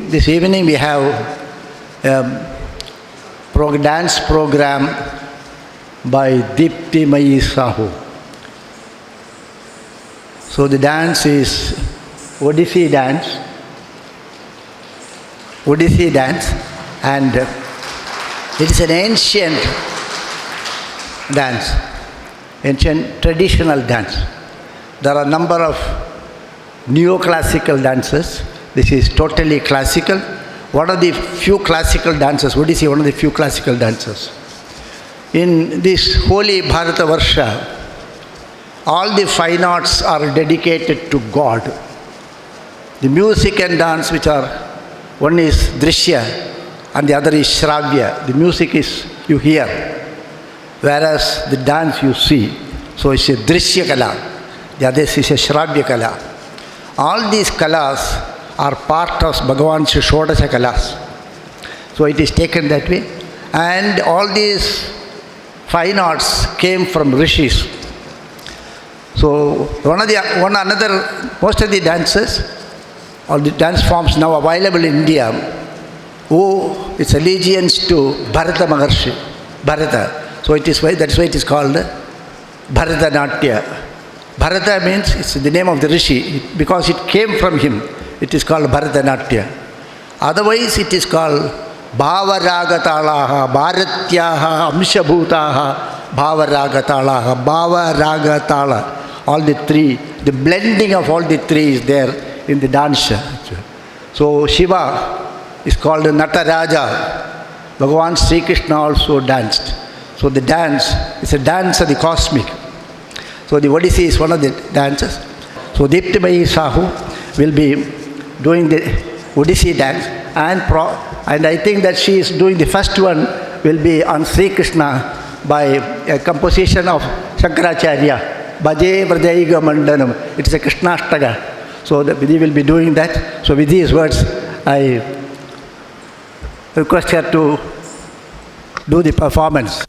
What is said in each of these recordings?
this evening we have a dance program by Deepti Mai Sahu. So the dance is Odissi dance, and it is an ancient dance, ancient traditional dance. There are a number of neoclassical dances. This is totally classical. One of the few classical dances, Odissi, one of the few classical dances. In this holy Bharata Varsha, all the fine arts are dedicated to God. The music and dance, which are, one is Drishya and the other is Shravya. The music is you hear, whereas the dance you see. So it's a Drishya Kala. The other is a Shravya Kala. All these kalas are part of Bhagavan's Shodasha Kalas. So it is taken that way. And all these fine arts came from rishis. So most of the dances, all the dance forms now available in India, owe its allegiance to Bharata Maharshi, Bharata. So that's why it is called Bharatanatyam. Bharata means it's the name of the rishi. Because it came from him, it is called Bharatanatyam. Otherwise it is called Bhavaragataalaha, Bharatyaha, Amshabhutaha, Bhavaragataalaha, Bhavaragatala. All the three, the blending of all the three is there in the dance. So Shiva is called Nataraja. Bhagavan Sri Krishna also danced. So the dance is a dance of the cosmic. So the Odissi is one of the dances. So Deepti Mai Sahu will be doing the Odissi dance, and I think that she is doing the first one will be on Sri Krishna by a composition of Shankaracharya, Bhaje Vrajaiga Mandanam. It is a Krishnashtaka. So the Vidhi will be doing that. So with these words, I request her to do the performance.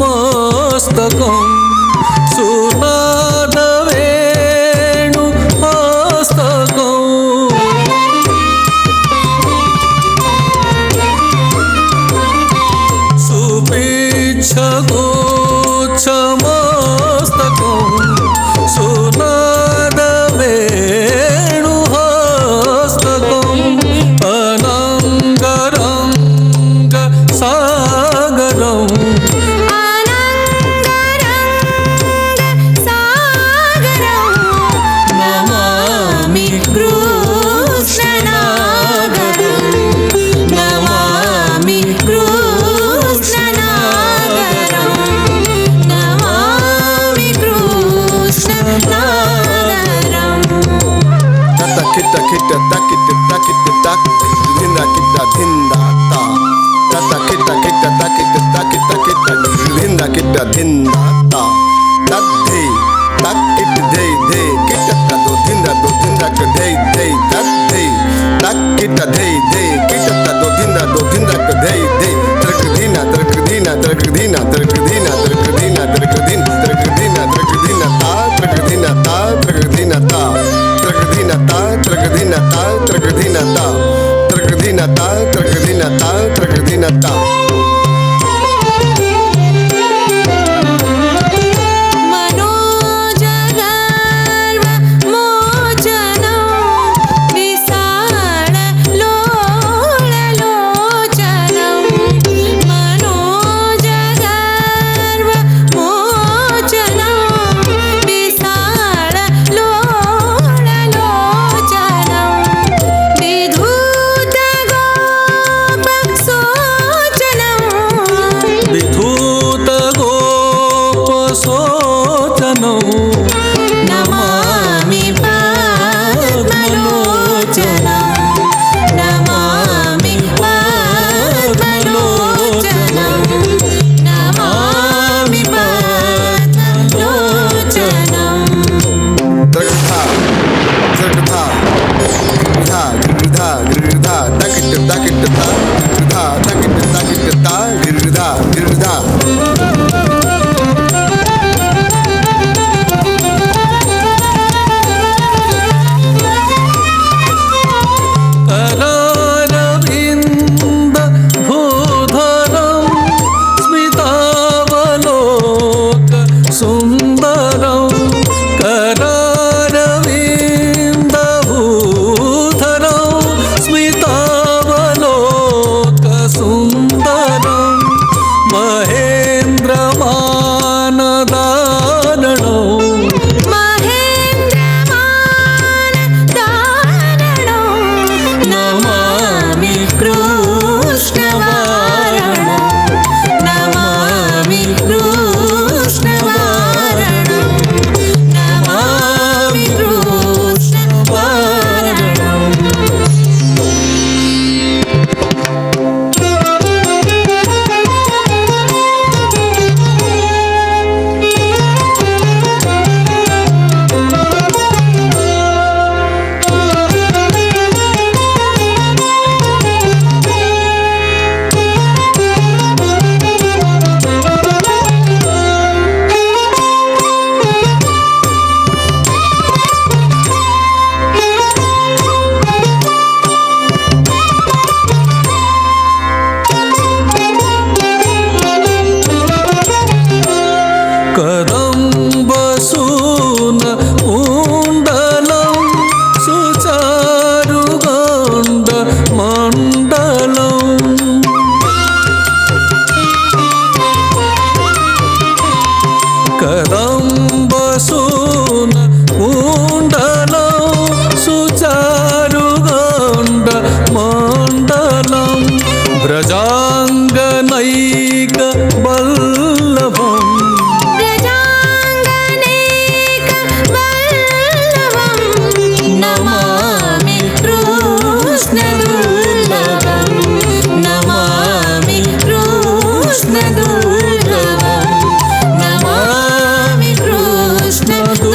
మస్తకం సునాదవేణు హస్తకం సుపిచ్చగోచ్చమస్తకం సునాదవేణు హస్తకం Anangaranga సాగరం నమామి కృష్ణనాగరం నమామి కృష్ణనాగరం నమామి కృష్ణనాగరం Tata kita kita tak kita tak kita tak dhinda kita dhinda ta Tata kita kita tak kita tak kita kita dhinda kita dhinda ta Tat dhei tak kita dhei dhei kita ta do dhinda ka dhei dhei tat dhei tak kita dhei dhei kita ta do dhinda ka dhei dhei Trakdina trakdina trakdina trakdina trakdina trakdina trakdina trakdina ta trakdina ta trakdina ta Trakdina ta, trakdina ta, trakdina ta, trakdina ta, trakdina ta, trakdina ta. మనోజగర్వ మోచనం విశాల లోచనం మనోజగర్వ మోచనం విశాల లోచనం విధూత గోప సోచనం విధూత గోపశోచనం నమామి పద్మలోచనం నమామి పద్మలోచనం నమామి పద్మలోచనం Trakdha, trakdha, gridha, gridha, gridha, takit takit ta, gridha, takit takit ta, gridha, gridha. కరారవింద భూధరం స్మితావలోక సుందరం కరారవింద భూధరం స్మితావలోక సుందరం మహేంద్రమానదారణం మహేంద్రమానదారణం నమామి కృష్ణవారణం నమామి కృష్ణవారణం నమామి కృష్ణవారణం కదంబసూన కుండలం సుచారుగండ మండలం కదంబసూన కుండలం సుచారుగండ మండలం వ్రజాంగనైక వల్లభం ప్రజాంగనేక వల్లభం నమామి కృష్ణదుర్లభం నమామి కృష్ణదుర్లభం నమామి కృష్ణదుర్లభం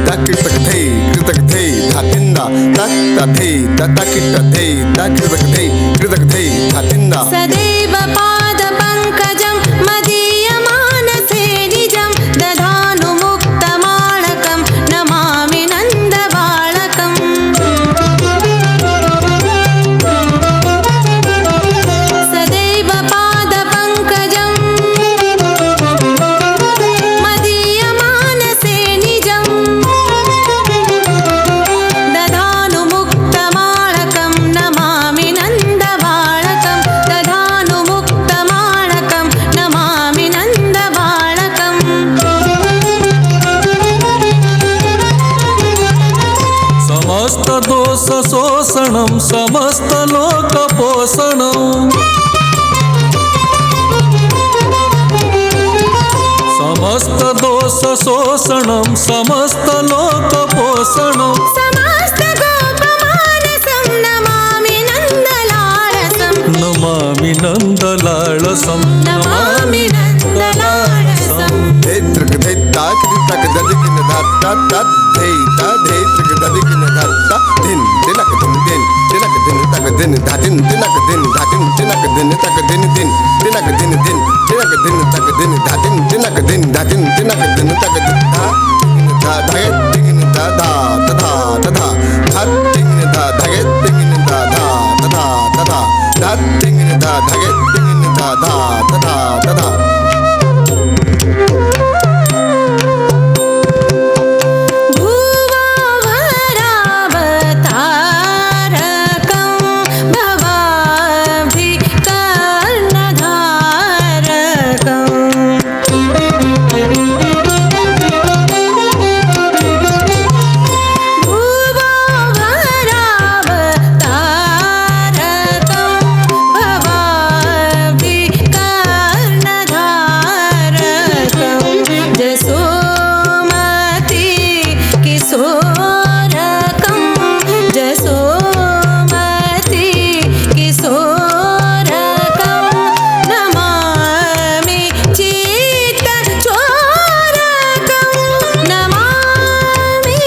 takitak thei kritak thei dhatinda tatta thei tatakita thei takritak thei kritak thei dhatinda सदैव पादपङ्कजं मदीयमानसे निजं दधानुमुक्तमाणकं नमामि नन्दबालकम् सदैव पादपङ्कजं मदीयमानसे निजं दधानुमुक्तमाणकं नमामि नन्दबालकं दधानुमुक्तमाणकं नमामि नन्दबालकम् समस्त दोष शोषणं समस्त लोक पोषणं समस्त दोष शोषणं समस्त लोक पोषणं समस्त गोपमानसं Namami नन्दलालसं Namami नन्दलालसं Namami नन्दलालसं thei trik thei takritak dadikin dhatta tat thei ta thei trik dadikin dhatta din dinak din din dinak din tak din dhatin dinak din dhatin dinak din tak din din dinak din din dinak din tak din dhatin dinak din dhatin dinak din tak din dha dha dhayet din dha dha tadha tadha dhat din dha dhayet din dha dha tadha tadha dhat din dha dhayet din dha dha tadha tadha भुववरावतारकं भवाब्धिकर्णधारकं Jasomati किशोरकं Jasomati किशोरकं Namami चित्तचोरकं Namami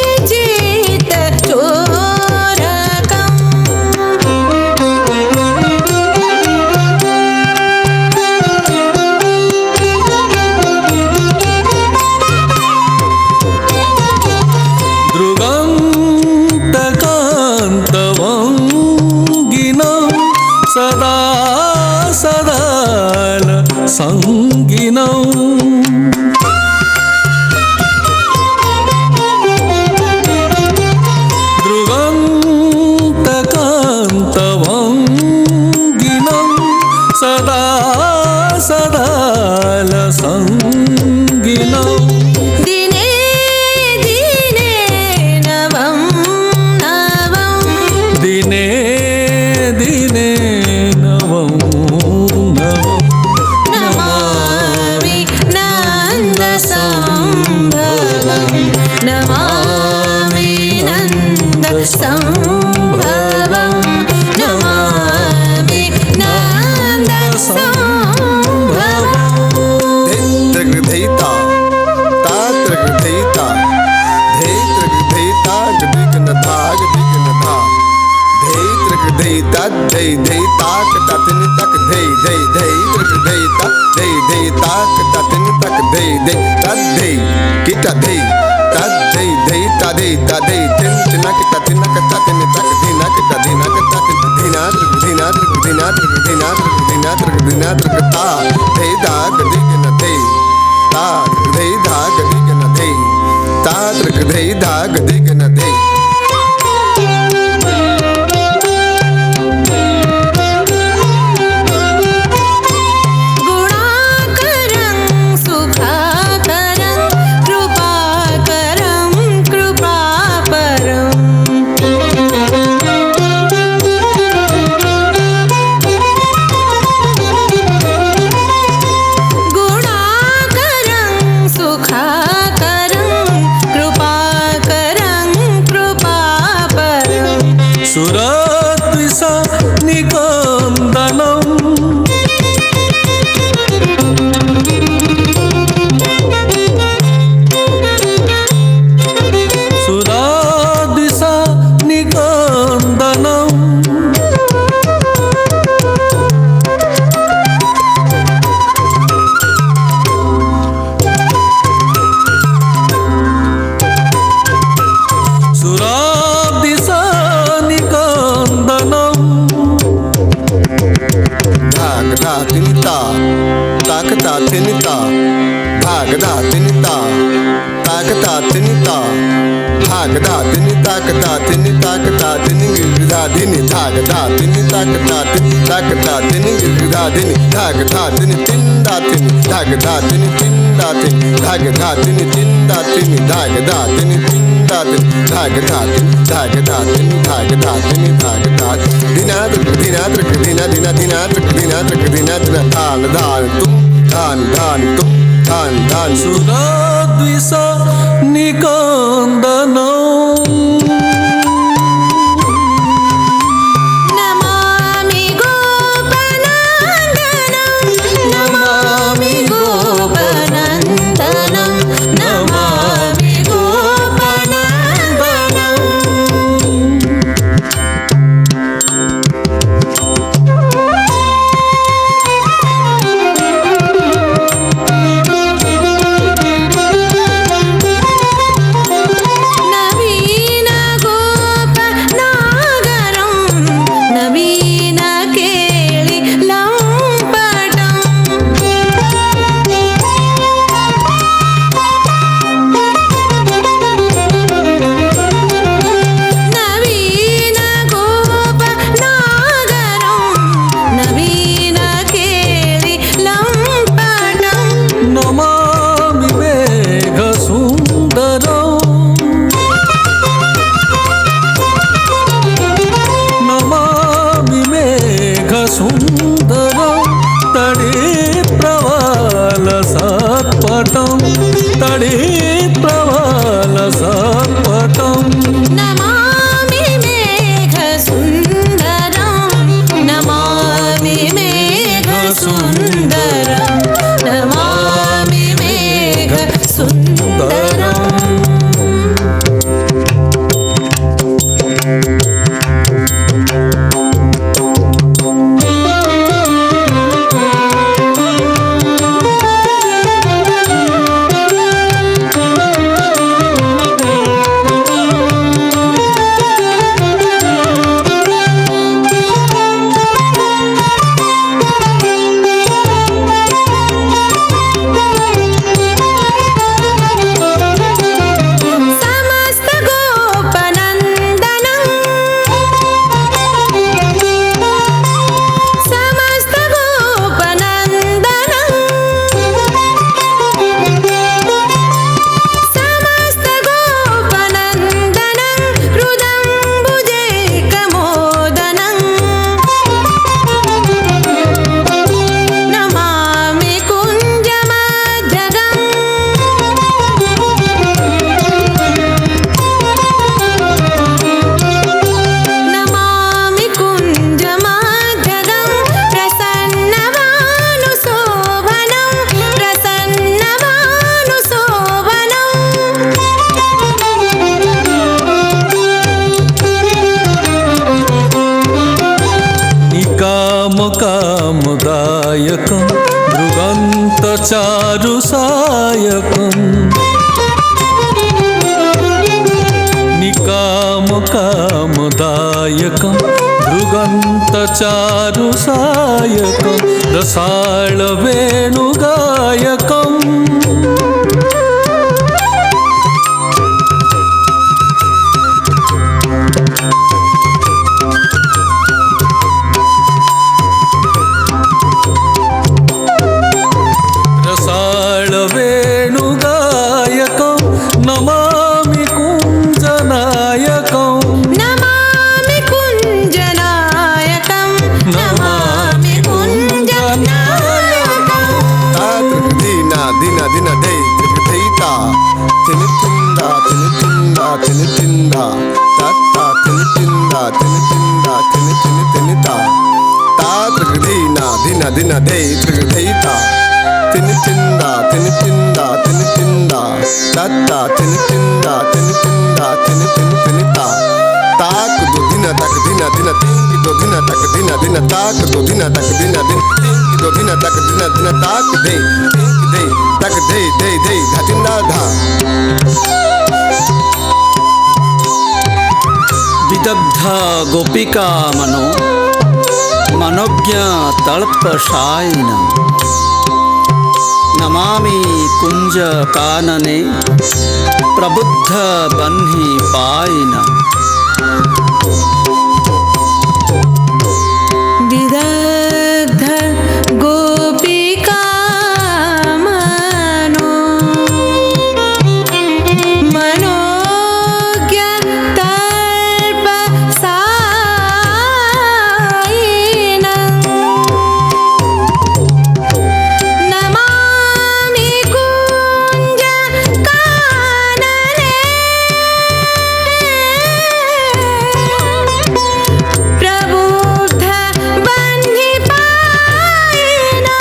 दृगन्तकान्तवङ्गिनं सदा सदाल सङ्गिनं दृगन्तकान्तवङ्गिनं सदा सदाल सङ्गिनं दिने दिने नवं नवं दिने दिने नवं नवं Namami नन्दसंभवं Namami नन्दसंभवं Namami नन्दसंभवम् Dheta, Tatra Dheta, Dheta Dheta, Gadigana Dha, Gadigana Dha, Dheta Dheta, Dhey Dheta, Katatin Tak, Dhey Dhey Dhey, Dheta, Dhey Dheta, Katatin Tak, Dhey Dhey, Tat Dhey, Kita Dhey, Tat Dhey Dheta Dheta Dhey, Tin Tina Katatin Katatin Tak, Dina Katatina Katatin, Dina Dina Dina Dina Dina Dina Kata, Dheda Gadigana Dhey. Dhei dha gadigana dhei Tadrak dhei dha gadigana dhei गुणाकरं सुखाकरं कृपाकरं कृपापरम् गुणाकरं सुखाकरं कृपाकरं कृपापरम् धाग धा तिनि ताक धा तिनि ताक धा तिनि गिरधा धिनि धाग धा तिनि ताक धा तिनि ताक धा तिनि गिरधा धिनि धाग धा तिनि तिंदा तिनि धाग धा तिनि तिंदा तिनि धाग धा तिनि तिंदा तिनि धाग धा तिनि तिंदा तिनि धाग धा तिनि धाग धा तिनि धाग धा तिनि धाग धा धिना तृक धिना तृक धिना धिना धिना तृक धिना तृक धिना धिना धान धान तुम धान धान तुम धान धान సురాద్విష నికందనం నమామి గోపనందనం నమామి గోపనందనం నమామి గోపనందనం నవీన గోపనాగరం నవీన కేళి లంపటం నవీన గోపనాగరం నవీన కేళి లంపటం నమామి మేఘ సుందరం నమామి మేఘ సుందరం తడి ప్రవాల సత్పటం తడి ప్రవాల సత్పటం నమామి మేఘ సుందరం నమామి మేఘ సుందరం నమామి మేఘ సుందరం సమస్త గోపనందనం సమస్త గోపనందనం సమస్త గోపనందనం హృదంబుజైకమోదనం నమామి కుంజమధ్యగం నమామి కుంజమధ్యగం ప్రసన్నవానుశోభనం ప్రసన్నవానుశోభనం నికామకామదాయకం భృగంతచారు సాయకం నికామకామదాయకం భృగంతచారు సాయకం రసాళ వేణుగాయకం రసాళ వేణుగాయకం నమామి కుంజనాయకం నమామి కుంజనాయకం నమామి కుంజనాయకం తృక్ ధినా ధిన ధిన ధై తృక్ ధైతా తిని తిందా తిని తిందా తిని తిందా తత్త తిని తిందా తిని తిందా తిని తిని తినితా తా తృక్ ధినా ధిన ధిన ధై తృక్ ధైతా తిని తిందా తిని తిందా తిని తిందా తత్త తిని తిందా తిని తిందా తిని తిని తినితా తాక్ దో ధిన తక్ ధిన ధిన తింగి దో ధిన తక్ ధిన ధిన తాక్ దో ధిన తక్ ధిన ధిన తింగి దో ధిన తక్ ధిన ధిన తాక్ ధై తింగి ధై తక్ ధై ధై ధై ధతిందా ధా విదగ్ధ గోపికామనో మనోజ్ఞ తల్పశాయినం నమామి కుంజ కాననే प्रबुद्ध बन्ही पाइना। विदग्ध गोपिका मनो मनोज्ञ तल्प सायिना नमामि कुञ्ज कानने प्रबुद्ध बन्धि पायिना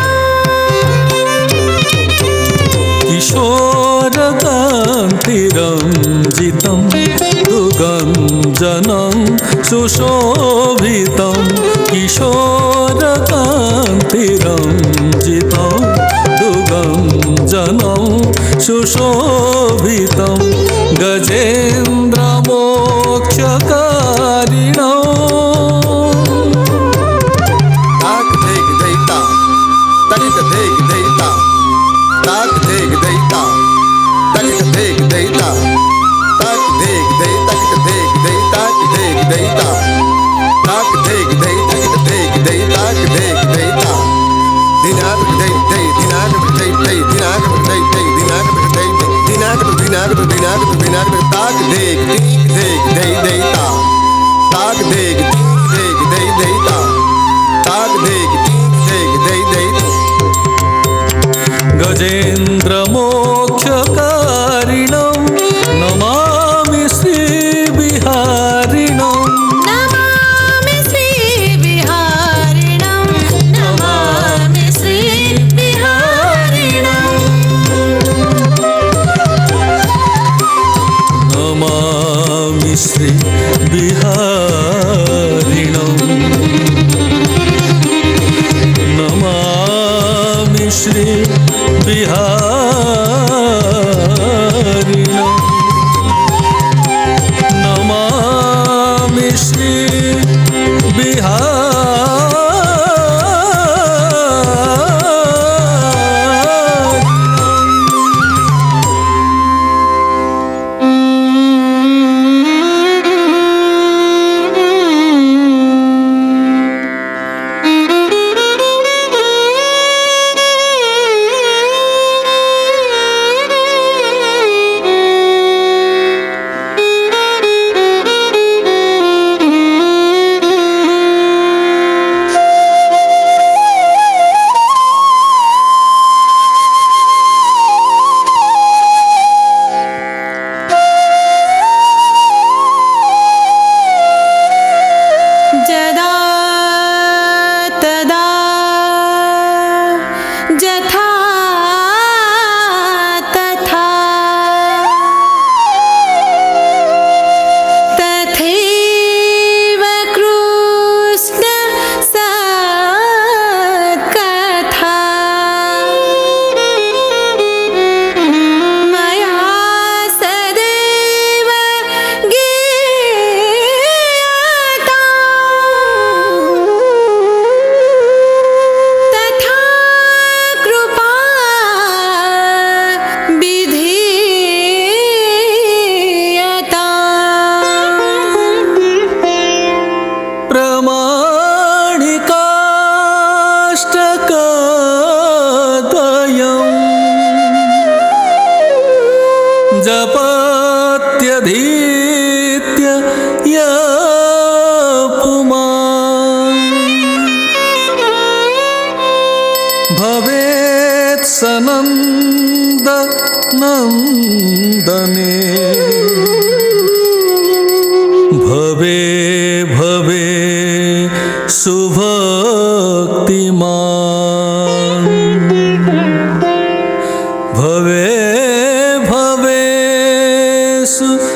किशोरकान्तिरञ्जितं दुगञ्जनं सुशोभितं किशोरकान्तिरञ्जितं दुगञ्जनं सुशोभितं गजेन्द्रमोक्षकारिणम् ताक देख देता तनिक देख देता ताक देख देता तनिक देख देता ताक देख देता देख देता देख देता ताक देख देता देख देता देख देता दिनाग देख दे दिनाग देख दे दिनाग देख दे दिनाग देख दे दिनाग दिनाग दिनाग दिनाग ताक देख देख दे देता ताक देख देख दे देता ताक देख देख दे देता गजेन्द्रमोक्षकारिणं नमामि श्रीविहारिणं नमामि श्रीविहारिणं नमामि श्रीविहारिणं नमामि श्रीविहारिणं नमामि श्रीविहारिणं नमामि जदा तदा जथा तथा तथैव कृष्ण सत्कथा मया सदैव गीयता तथा कृपा विधीयता प्रमाणिकाष्टकद्वयम् जपत्यधीत्य यः पुमान् भवेत् सनन्द नन्दने भवे भवे सुभक्तिमान् भवे भवे सुभक्तिमान्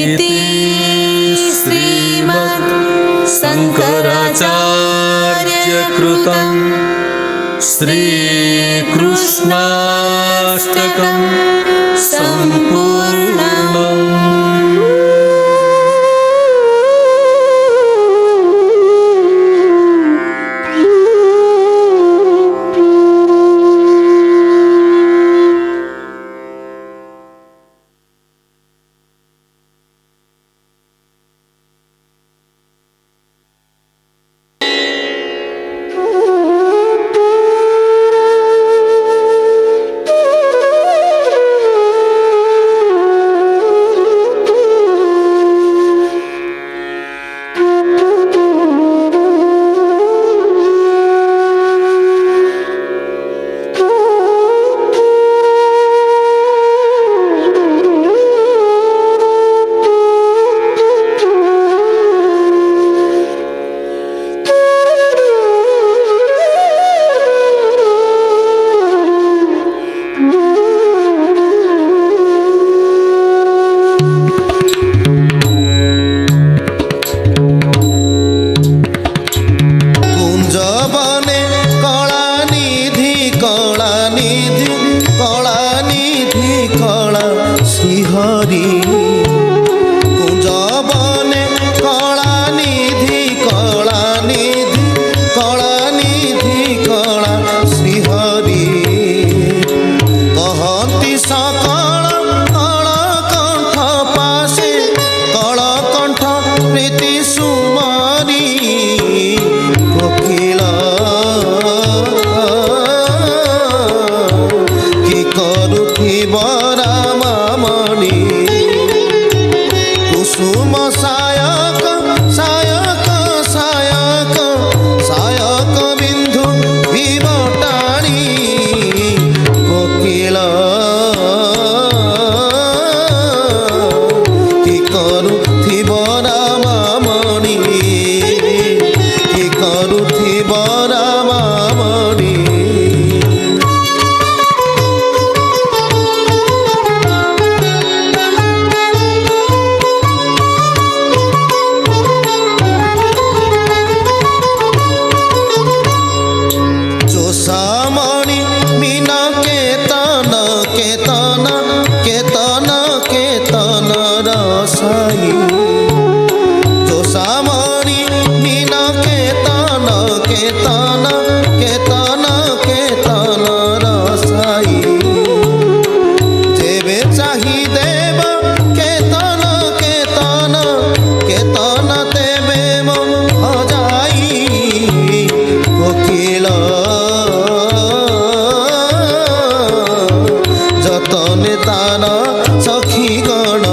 इति श्रीमद् शङ्कराचार्यकृतं श्रीकृष्णाष्टकं सम्पूर्णम्। শ্রীহরি কুঞ্জবনে কলা নিধি কলা নিধি কলা নিধি কলা শ্রীহরি কহতি সকল কলকণ্ঠ পাশে কলকণ্ঠ প্রীতি সুমরি কোকিল কি করুথিব রামামণি কুসুম সায়ক সায়ক সায়ক সায়ক বিন্ধু ভিবটাণী কোকিল কি করুথিব রামামণি কি করুথিব রামামণি চোষামণি মিন কেতন কেতন কেতন কেতন রসাই চোষামণি মিন কেতন কেতন কেতন কেতন রসাই যেবে চাহি দেব কেতন কেতন কেতন তেবে মজাই কোকিল যতনে তার সখী গণ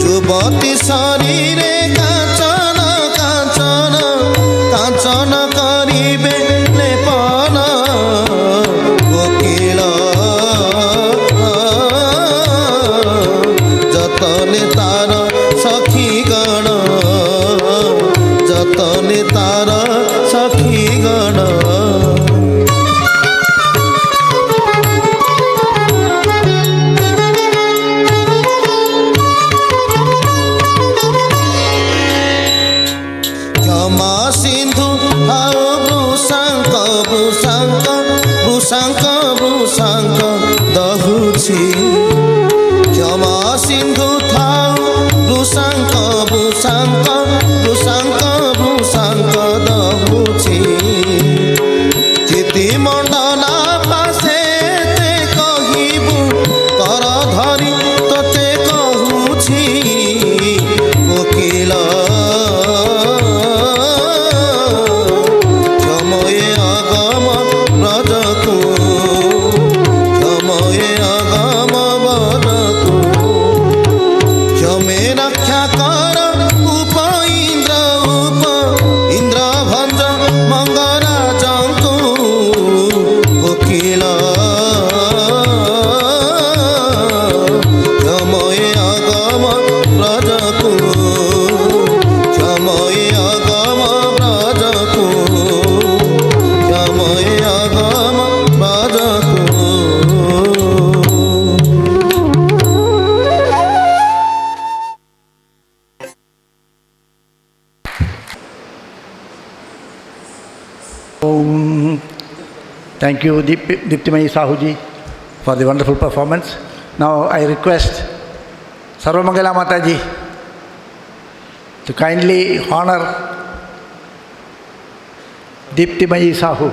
যুবতী শরীরে কাঞ্চন কাঞ্চন কাঞ্চন করিবে লেপন কোকিল যতনে তার সখী গণ যতনে তার সখী গণ ক্ষমা সিন্ধু হাও বৃষাঙ্ক বৃষাঙ্ক বৃষাঙ্ক বৃষাঙ্ক দহুছি ক্ষমা সিন্ধু থাও বৃষাঙ্ক বৃষাঙ্ক বৃষাঙ্ক বৃষাঙ্ক দহুছি চিতি মণ্ডনা পাশে তে কহিবু কর ধরি তোতে কহুছি কোকিল ক্ষময়ে আগম ব্রজকু ক্ষময়ে আগম ব্রজকু ক্ষমে রক্ষা কর উপ ইন্দ্র ভঞ্জ মঙ্গরাজଙ୍କୁ কোকিল ক্ষময়ে আগম ব্রজকু ক্ষময়ে আগম ব্রজকু ক্ষময়ে আগম ব্রজকু Thank you, Diptimayi Sahuji, for the wonderful performance. Now I request Sarvamangala Mataji to kindly honor Diptimayi Sahu.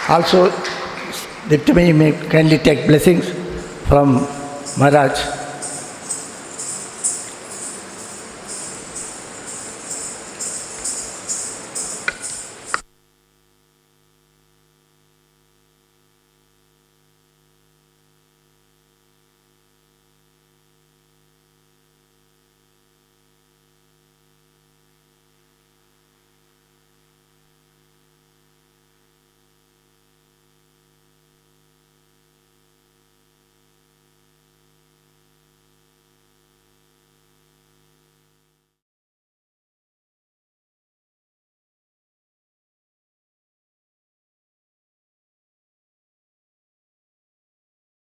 Also, Diptimayi may kindly take blessings from Maharaj.